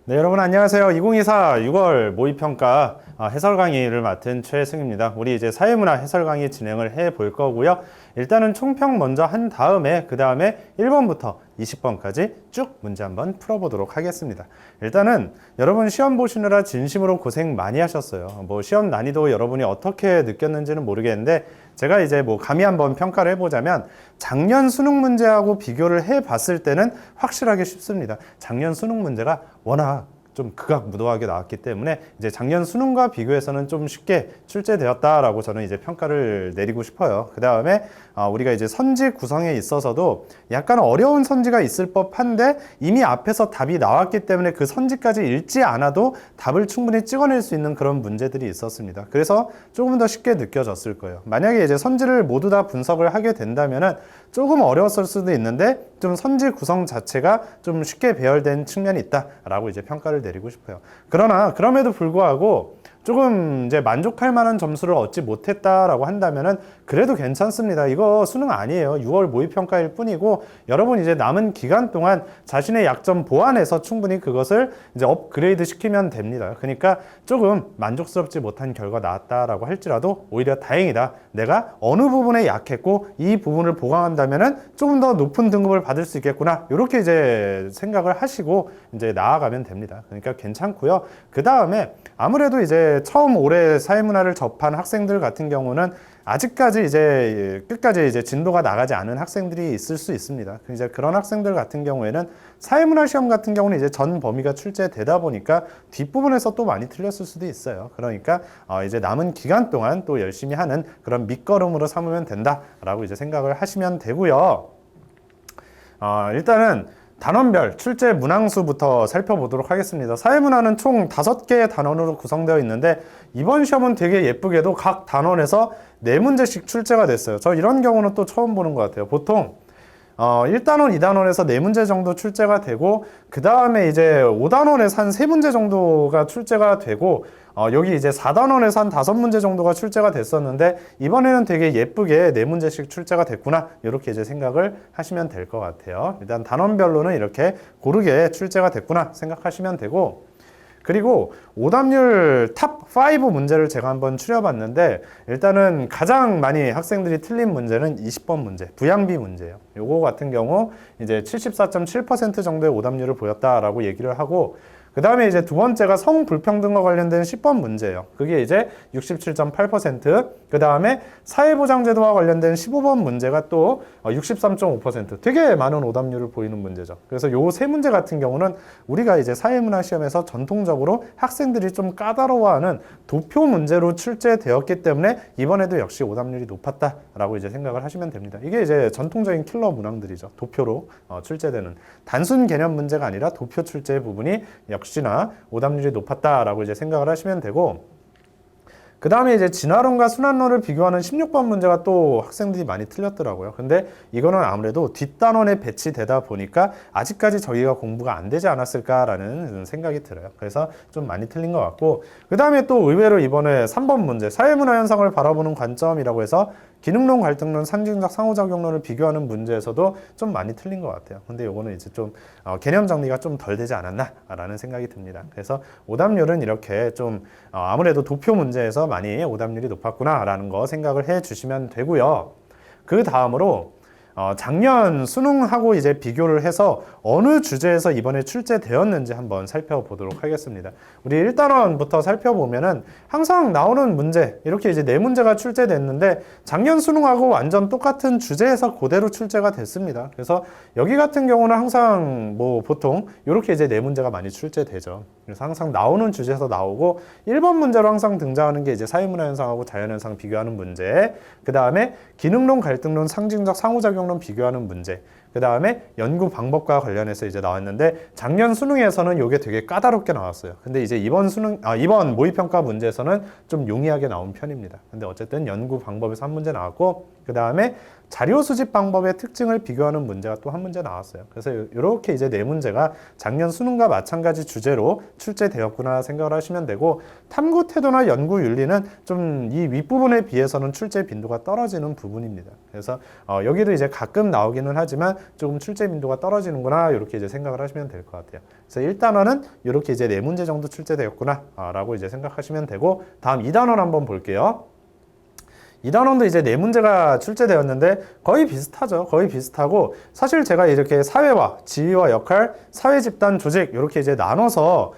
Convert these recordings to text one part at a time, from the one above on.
네, 여러분 안녕하세요. 2024 6월 모의평가 해설 강의를 맡은 최승입니다. 우리 이제 사회문화 해설 강의 진행을 해 볼 거고요. 일단은 총평 먼저 한 다음에 그 다음에 1번부터 20번까지 쭉 문제 한번 풀어보도록 하겠습니다. 일단은 여러분 시험 보시느라 진심으로 고생 많이 하셨어요. 뭐 시험 난이도 여러분이 어떻게 느꼈는지는 모르겠는데 제가 이제 뭐 감히 한번 평가를 해보자면 작년 수능 문제하고 비교를 해봤을 때는 확실하게 쉽습니다. 작년 수능 문제가 워낙 좀 극악무도하게 나왔기 때문에 이제 작년 수능과 비교해서는 좀 쉽게 출제되었다라고 저는 이제 평가를 내리고 싶어요. 그 다음에 우리가 이제 선지 구성에 있어서도 약간 어려운 선지가 있을 법한데 이미 앞에서 답이 나왔기 때문에 그 선지까지 읽지 않아도 답을 충분히 찍어낼 수 있는 그런 문제들이 있었습니다. 그래서 조금 더 쉽게 느껴졌을 거예요. 만약에 이제 선지를 모두 다 분석을 하게 된다면은 조금 어려웠을 수도 있는데 좀 선지 구성 자체가 좀 쉽게 배열된 측면이 있다라고 이제 평가를 내리고 싶어요. 그러나 그럼에도 불구하고 조금 이제 만족할 만한 점수를 얻지 못했다라고 한다면은 그래도 괜찮습니다. 이거 수능 아니에요. 6월 모의평가일 뿐이고 여러분 이제 남은 기간 동안 자신의 약점 보완해서 충분히 그것을 이제 업그레이드 시키면 됩니다. 그러니까 조금 만족스럽지 못한 결과 나왔다라고 할지라도 오히려 다행이다. 내가 어느 부분에 약했고 이 부분을 보강한다면은 조금 더 높은 등급을 받을 수 있겠구나. 이렇게 이제 생각을 하시고 이제 나아가면 됩니다. 그러니까 괜찮고요. 그 다음에 아무래도 이제 처음 올해 사회문화를 접한 학생들 같은 경우는 아직까지 이제 끝까지 이제 진도가 나가지 않은 학생들이 있을 수 있습니다. 이제 그런 학생들 같은 경우에는 사회문화 시험 같은 경우는 이제 전 범위가 출제되다 보니까 뒷부분에서 또 많이 틀렸을 수도 있어요. 그러니까 이제 남은 기간 동안 또 열심히 하는 그런 밑거름으로 삼으면 된다라고 이제 생각을 하시면 되고요. 일단은 단원별 출제 문항수부터 살펴보도록 하겠습니다. 사회문화는 총 5개의 단원으로 구성되어 있는데 이번 시험은 되게 예쁘게도 각 단원에서 4문제씩 출제가 됐어요. 저 이런 경우는 또 처음 보는 것 같아요. 보통 1단원, 2단원에서 4문제 정도 출제가 되고 그 다음에 이제 5단원에서 한 3문제 정도가 출제가 되고 여기 이제 4단원에서 한 5문제 정도가 출제가 됐었는데 이번에는 되게 예쁘게 4문제씩 출제가 됐구나 이렇게 이제 생각을 하시면 될 것 같아요. 일단 단원별로는 이렇게 고르게 출제가 됐구나 생각하시면 되고 그리고 오답률 탑 5 문제를 제가 한번 추려봤는데 일단은 가장 많이 학생들이 틀린 문제는 20번 문제, 부양비 문제예요. 요거 같은 경우 이제 74.7% 정도의 오답률을 보였다라고 얘기를 하고 그 다음에 이제 두 번째가 성불평등과 관련된 10번 문제예요. 그게 이제 67.8%, 그 다음에 사회보장제도와 관련된 15번 문제가 또 63.5%, 되게 많은 오답률을 보이는 문제죠. 그래서 요 세 문제 같은 경우는 우리가 이제 사회문화 시험에서 전통적으로 학생들이 좀 까다로워하는 도표 문제로 출제되었기 때문에 이번에도 역시 오답률이 높았다라고 이제 생각을 하시면 됩니다. 이게 이제 전통적인 킬러 문항들이죠. 도표로 출제되는 단순 개념 문제가 아니라 도표 출제 부분이 역시나 오답률이 높았다라고 이제 생각을 하시면 되고 그 다음에 이제 진화론과 순환론을 비교하는 16번 문제가 또 학생들이 많이 틀렸더라고요. 근데 이거는 아무래도 뒷단원에 배치되다 보니까 아직까지 저희가 공부가 안 되지 않았을까라는 생각이 들어요. 그래서 좀 많이 틀린 것 같고 그 다음에 또 의외로 이번에 3번 문제 사회문화 현상을 바라보는 관점이라고 해서 기능론, 갈등론, 상징적 상호작용론을 비교하는 문제에서도 좀 많이 틀린 것 같아요. 근데 요거는 이제 좀 개념 정리가 좀 덜 되지 않았나라는 생각이 듭니다. 그래서 오답률은 이렇게 좀 아무래도 도표 문제에서 많이 오답률이 높았구나라는 거 생각을 해 주시면 되고요. 그 다음으로 작년 수능하고 이제 비교를 해서 어느 주제에서 이번에 출제되었는지 한번 살펴보도록 하겠습니다. 우리 1단원부터 살펴보면은 항상 나오는 문제, 이렇게 이제 4문제가 출제됐는데 작년 수능하고 완전 똑같은 주제에서 그대로 출제가 됐습니다. 그래서 여기 같은 경우는 항상 뭐 보통 이렇게 이제 4문제가 많이 출제되죠. 그래서 항상 나오는 주제에서 나오고 1번 문제로 항상 등장하는 게 이제 사회문화 현상하고 자연현상 비교하는 문제, 그 다음에 기능론, 갈등론, 상징적 상호작용 비교하는 문제, 그 다음에 연구 방법과 관련해서 이제 나왔는데 작년 수능에서는 이게 되게 까다롭게 나왔어요. 근데 이제 이번 모의평가 문제에서는 좀 용이하게 나온 편입니다. 근데 어쨌든 연구 방법에서 한 문제 나왔고 그 다음에 자료 수집 방법의 특징을 비교하는 문제가 또 한 문제 나왔어요. 그래서 이렇게 이제 4문제가 작년 수능과 마찬가지 주제로 출제되었구나 생각을 하시면 되고 탐구 태도나 연구 윤리는 좀 이 윗부분에 비해서는 출제 빈도가 떨어지는 부분입니다. 그래서 여기도 이제 가끔 나오기는 하지만 조금 출제 민도가 떨어지는구나 이렇게 이제 생각을 하시면 될 것 같아요. 그래서 1단원은 이렇게 이제 4문제 정도 출제되었구나 라고 이제 생각하시면 되고, 다음 2단원 한번 볼게요. 2단원도 이제 4문제가 출제되었는데 거의 비슷하죠. 거의 비슷하고, 사실 제가 이렇게 사회와 지위와 역할, 사회 집단 조직 이렇게 이제 나눠서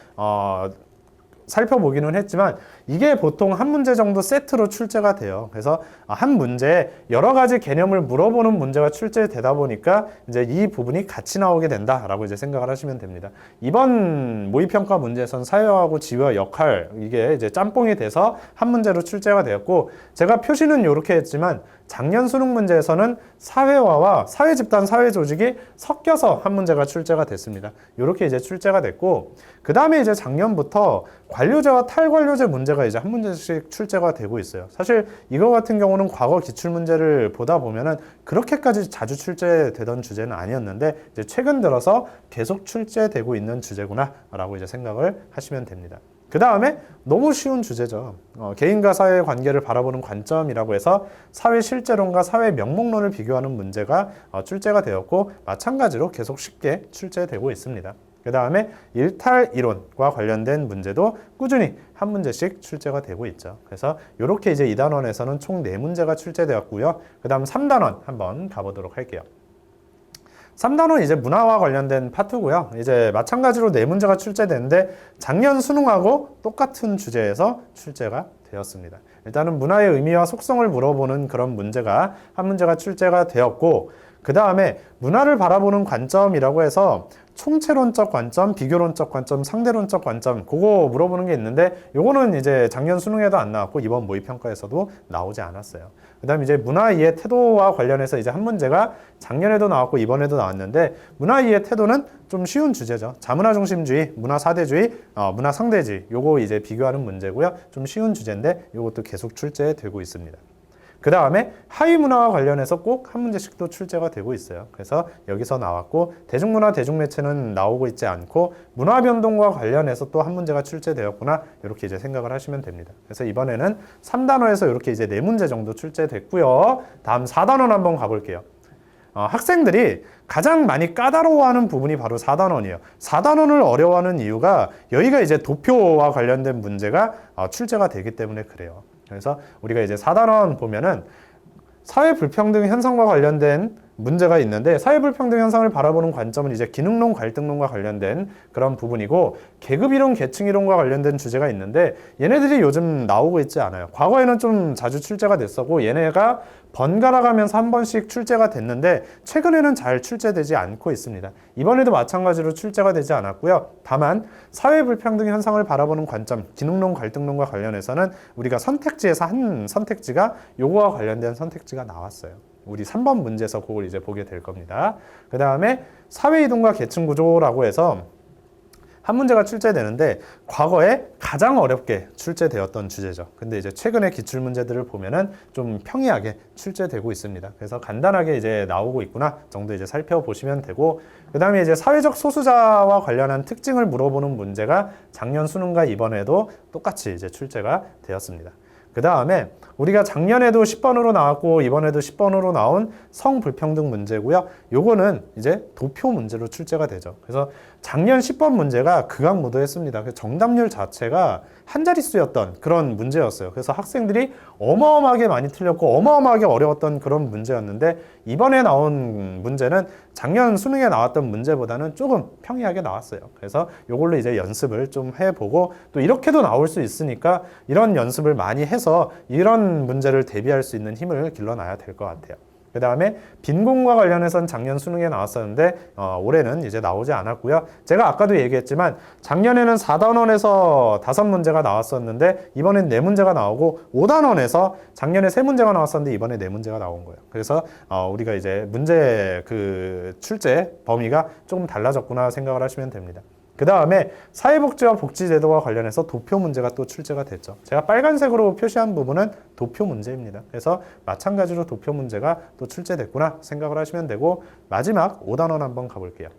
살펴보기는 했지만 이게 보통 한 문제 정도 세트로 출제가 돼요. 그래서 한 문제에 여러 가지 개념을 물어보는 문제가 출제되다 보니까 이제 이 부분이 같이 나오게 된다라고 이제 생각을 하시면 됩니다. 이번 모의평가 문제에서는 사회하고 지위와 역할 이게 이제 짬뽕이 돼서 한 문제로 출제가 되었고, 제가 표시는 이렇게 했지만 작년 수능 문제에서는 사회화와 사회 집단, 사회 조직이 섞여서 한 문제가 출제가 됐습니다. 이렇게 이제 출제가 됐고, 그 다음에 이제 작년부터 관료제와 탈관료제 문제가 이제 한 문제씩 출제가 되고 있어요. 사실 이거 같은 경우는 과거 기출 문제를 보다 보면은 그렇게까지 자주 출제되던 주제는 아니었는데 이제 최근 들어서 계속 출제되고 있는 주제구나라고 이제 생각을 하시면 됩니다. 그 다음에 너무 쉬운 주제죠. 개인과 사회의 관계를 바라보는 관점이라고 해서 사회 실제론과 사회 명목론을 비교하는 문제가 출제가 되었고, 마찬가지로 계속 쉽게 출제되고 있습니다. 그 다음에 일탈 이론과 관련된 문제도 꾸준히 한 문제씩 출제가 되고 있죠. 그래서 이렇게 이제 2단원에서는 총 4문제가 출제되었고요. 그 다음 3단원 한번 가보도록 할게요. 3단원 이제 문화와 관련된 파트고요. 이제 마찬가지로 4문제가 출제되는데 작년 수능하고 똑같은 주제에서 출제가 되었습니다. 일단은 문화의 의미와 속성을 물어보는 그런 문제가 한 문제가 출제가 되었고, 그 다음에 문화를 바라보는 관점이라고 해서 총체론적 관점, 비교론적 관점, 상대론적 관점, 그거 물어보는 게 있는데 요거는 이제 작년 수능에도 안 나왔고 이번 모의평가에서도 나오지 않았어요. 그 다음에 이제 문화 이해 태도와 관련해서 이제 한 문제가 작년에도 나왔고 이번에도 나왔는데, 문화 이해 태도는 좀 쉬운 주제죠. 자문화 중심주의, 문화 사대주의, 문화 상대주의, 요거 이제 비교하는 문제고요. 좀 쉬운 주제인데 요것도 계속 출제되고 있습니다. 그 다음에 하위 문화와 관련해서 꼭 한 문제씩 또 출제가 되고 있어요. 그래서 여기서 나왔고, 대중문화, 대중매체는 나오고 있지 않고 문화 변동과 관련해서 또 한 문제가 출제되었구나 이렇게 이제 생각을 하시면 됩니다. 그래서 이번에는 3단원에서 이렇게 이제 4문제 정도 출제됐고요. 다음 4단원 한번 가볼게요. 학생들이 가장 많이 까다로워하는 부분이 바로 4단원이에요. 4단원을 어려워하는 이유가 여기가 이제 도표와 관련된 문제가 출제가 되기 때문에 그래요. 그래서 우리가 이제 4단원 보면은 사회 불평등 현상과 관련된 문제가 있는데, 사회 불평등 현상을 바라보는 관점은 이제 기능론, 갈등론과 관련된 그런 부분이고, 계급 이론, 계층 이론과 관련된 주제가 있는데 얘네들이 요즘 나오고 있지 않아요. 과거에는 좀 자주 출제가 됐었고 얘네가 번갈아 가면서 한 번씩 출제가 됐는데 최근에는 잘 출제되지 않고 있습니다. 이번에도 마찬가지로 출제가 되지 않았고요. 다만 사회 불평등 현상을 바라보는 관점, 기능론, 갈등론과 관련해서는 우리가 선택지에서 한 선택지가 요거와 관련된 선택지가 나왔어요. 우리 3번 문제에서 그걸 이제 보게 될 겁니다. 그 다음에 사회이동과 계층 구조라고 해서 한 문제가 출제되는데 과거에 가장 어렵게 출제되었던 주제죠. 근데 이제 최근에 기출 문제들을 보면은 좀 평이하게 출제되고 있습니다. 그래서 간단하게 이제 나오고 있구나 정도 이제 살펴보시면 되고, 그 다음에 이제 사회적 소수자와 관련한 특징을 물어보는 문제가 작년 수능과 이번에도 똑같이 이제 출제가 되었습니다. 그 다음에 우리가 작년에도 10번으로 나왔고 이번에도 10번으로 나온 성불평등 문제고요. 요거는 이제 도표 문제로 출제가 되죠. 그래서 작년 10번 문제가 극악무도했습니다. 정답률 자체가 한 자릿수였던 그런 문제였어요. 그래서 학생들이 어마어마하게 많이 틀렸고 어마어마하게 어려웠던 그런 문제였는데, 이번에 나온 문제는 작년 수능에 나왔던 문제보다는 조금 평이하게 나왔어요. 그래서 요걸로 이제 연습을 좀 해보고, 또 이렇게도 나올 수 있으니까 이런 연습을 많이 해서 이런 문제를 대비할 수 있는 힘을 길러놔야 될 것 같아요. 그 다음에 빈곤과 관련해서는 작년 수능에 나왔었는데 올해는 이제 나오지 않았고요. 제가 아까도 얘기했지만 작년에는 4단원에서 5문제가 나왔었는데 이번엔 4문제가 나오고, 5단원에서 작년에 3문제가 나왔었는데 이번에 4문제가 나온 거예요. 그래서 우리가 이제 문제 그 출제 범위가 조금 달라졌구나 생각을 하시면 됩니다. 그 다음에 사회복지와 복지제도와 관련해서 도표 문제가 또 출제가 됐죠. 제가 빨간색으로 표시한 부분은 도표 문제입니다. 그래서 마찬가지로 도표 문제가 또 출제됐구나 생각을 하시면 되고, 마지막 5단원 한번 가볼게요.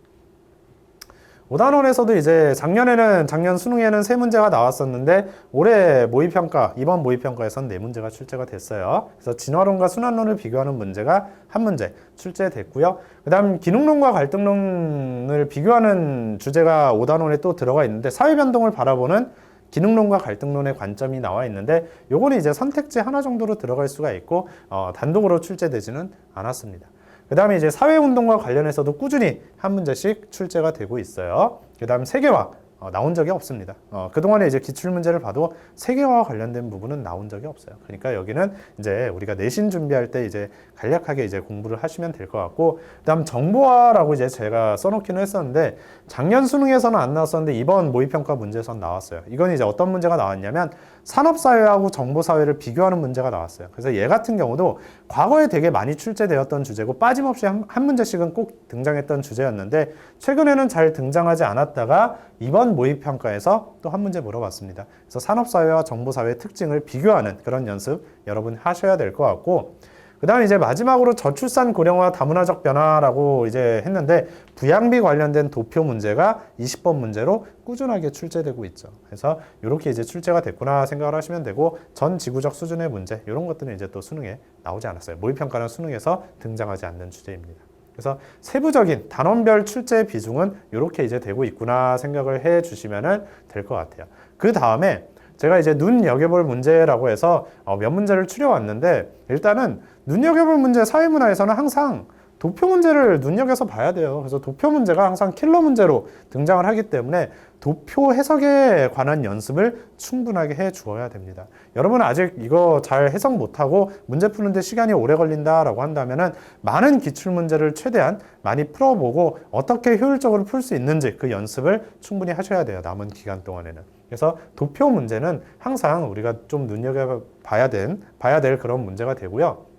5단원에서도 이제 작년 수능에는 3문제가 나왔었는데 올해 모의평가, 이번 모의평가에선 4문제가 출제가 됐어요. 그래서 진화론과 순환론을 비교하는 문제가 1문제 출제됐고요. 그 다음 기능론과 갈등론을 비교하는 주제가 5단원에 또 들어가 있는데 사회변동을 바라보는 기능론과 갈등론의 관점이 나와 있는데 요거는 이제 선택지 하나 정도로 들어갈 수가 있고 단독으로 출제되지는 않았습니다. 그 다음에 이제 사회운동과 관련해서도 꾸준히 한 문제씩 출제가 되고 있어요. 그 다음 세계화 나온 적이 없습니다. 그동안에 이제 기출문제를 봐도 세계화와 관련된 부분은 나온 적이 없어요. 그러니까 여기는 이제 우리가 내신 준비할 때 이제 간략하게 이제 공부를 하시면 될 것 같고, 그 다음 정보화라고 이제 제가 써놓기는 했었는데, 작년 수능에서는 안 나왔었는데, 이번 모의평가 문제에선 나왔어요. 이건 이제 어떤 문제가 나왔냐면, 산업사회하고 정보사회를 비교하는 문제가 나왔어요. 그래서 얘 같은 경우도 과거에 되게 많이 출제되었던 주제고, 빠짐없이 한 문제씩은 꼭 등장했던 주제였는데, 최근에는 잘 등장하지 않았다가, 이번 모의평가에서 또 한 문제 물어봤습니다. 그래서 산업사회와 정보사회의 특징을 비교하는 그런 연습 여러분 하셔야 될 것 같고, 그 다음에 이제 마지막으로 저출산 고령화 다문화적 변화라고 이제 했는데, 부양비 관련된 도표 문제가 20번 문제로 꾸준하게 출제되고 있죠. 그래서 이렇게 이제 출제가 됐구나 생각을 하시면 되고, 전 지구적 수준의 문제 이런 것들은 이제 또 수능에 나오지 않았어요. 모의평가는 수능에서 등장하지 않는 주제입니다. 그래서 세부적인 단원별 출제 비중은 이렇게 이제 되고 있구나 생각을 해 주시면 될 것 같아요. 그 다음에 제가 이제 눈여겨볼 문제라고 해서 몇 문제를 추려왔는데, 일단은 눈여겨볼 문제 사회문화에서는 항상 도표 문제를 눈여겨서 봐야 돼요. 그래서 도표 문제가 항상 킬러 문제로 등장을 하기 때문에 도표 해석에 관한 연습을 충분하게 해 주어야 됩니다. 여러분 아직 이거 잘 해석 못하고 문제 푸는데 시간이 오래 걸린다라고 한다면은 많은 기출문제를 최대한 많이 풀어보고 어떻게 효율적으로 풀 수 있는지 그 연습을 충분히 하셔야 돼요. 남은 기간 동안에는. 그래서 도표 문제는 항상 우리가 좀 눈여겨봐야 될 그런 문제가 되고요.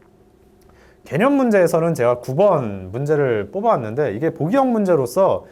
개념 문제에서는 제가 9번 문제를 뽑아왔는데, 이게 보기형 문제로서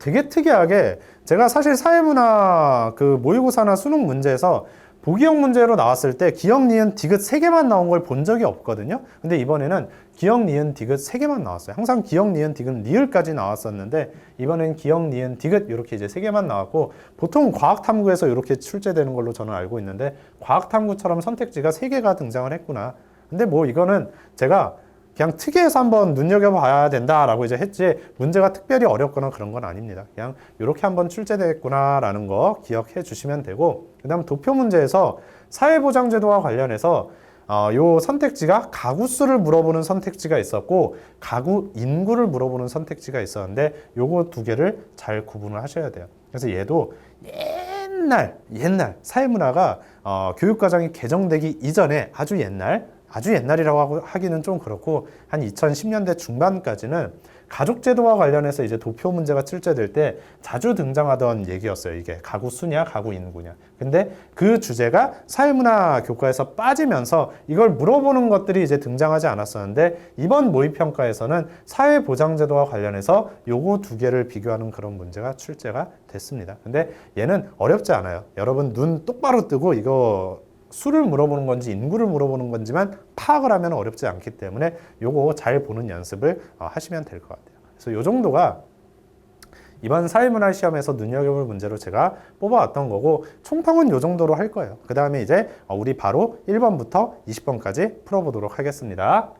되게 특이하게 제가 사실 사회문화 그 모의고사나 수능 문제에서 보기형 문제로 나왔을 때 기역, 니은, 디귿 3개만 나온 걸 본 적이 없거든요. 근데 이번에는 기역, 니은, 디귿 3개만 나왔어요. 항상 기역, 니은, 디귿, 리을까지 나왔었는데 이번엔 기역, 니은, 디귿 이렇게 이제 3개만 나왔고, 보통 과학탐구에서 이렇게 출제되는 걸로 저는 알고 있는데 과학탐구처럼 선택지가 3개가 등장을 했구나. 근데 뭐 이거는 제가 그냥 특이해서 한번 눈여겨봐야 된다라고 이제 했지, 문제가 특별히 어렵거나 그런 건 아닙니다. 그냥 이렇게 한번 출제되겠구나라는 거 기억해 주시면 되고, 그 다음 도표 문제에서 사회보장제도와 관련해서 요 선택지가 가구수를 물어보는 선택지가 있었고 가구 인구를 물어보는 선택지가 있었는데 요거 2개를 잘 구분을 하셔야 돼요. 그래서 얘도 옛날 사회문화가 교육과정이 개정되기 이전에 아주 옛날이라고 하기는 좀 그렇고 한 2010년대 중반까지는 가족제도와 관련해서 이제 도표 문제가 출제될 때 자주 등장하던 얘기였어요. 이게 가구 수냐 가구 인구냐. 근데 그 주제가 사회문화 교과에서 빠지면서 이걸 물어보는 것들이 이제 등장하지 않았었는데, 이번 모의평가에서는 사회보장제도와 관련해서 요거 2개를 비교하는 그런 문제가 출제가 됐습니다. 근데 얘는 어렵지 않아요. 여러분 눈 똑바로 뜨고 이거 수를 물어보는 건지 인구를 물어보는 건지만 파악을 하면 어렵지 않기 때문에 요거 잘 보는 연습을 하시면 될 것 같아요. 그래서 요 정도가 이번 사회문화 시험에서 눈여겨볼 문제로 제가 뽑아왔던 거고, 총평은 요 정도로 할 거예요. 그 다음에 이제 우리 바로 1번부터 20번까지 풀어보도록 하겠습니다.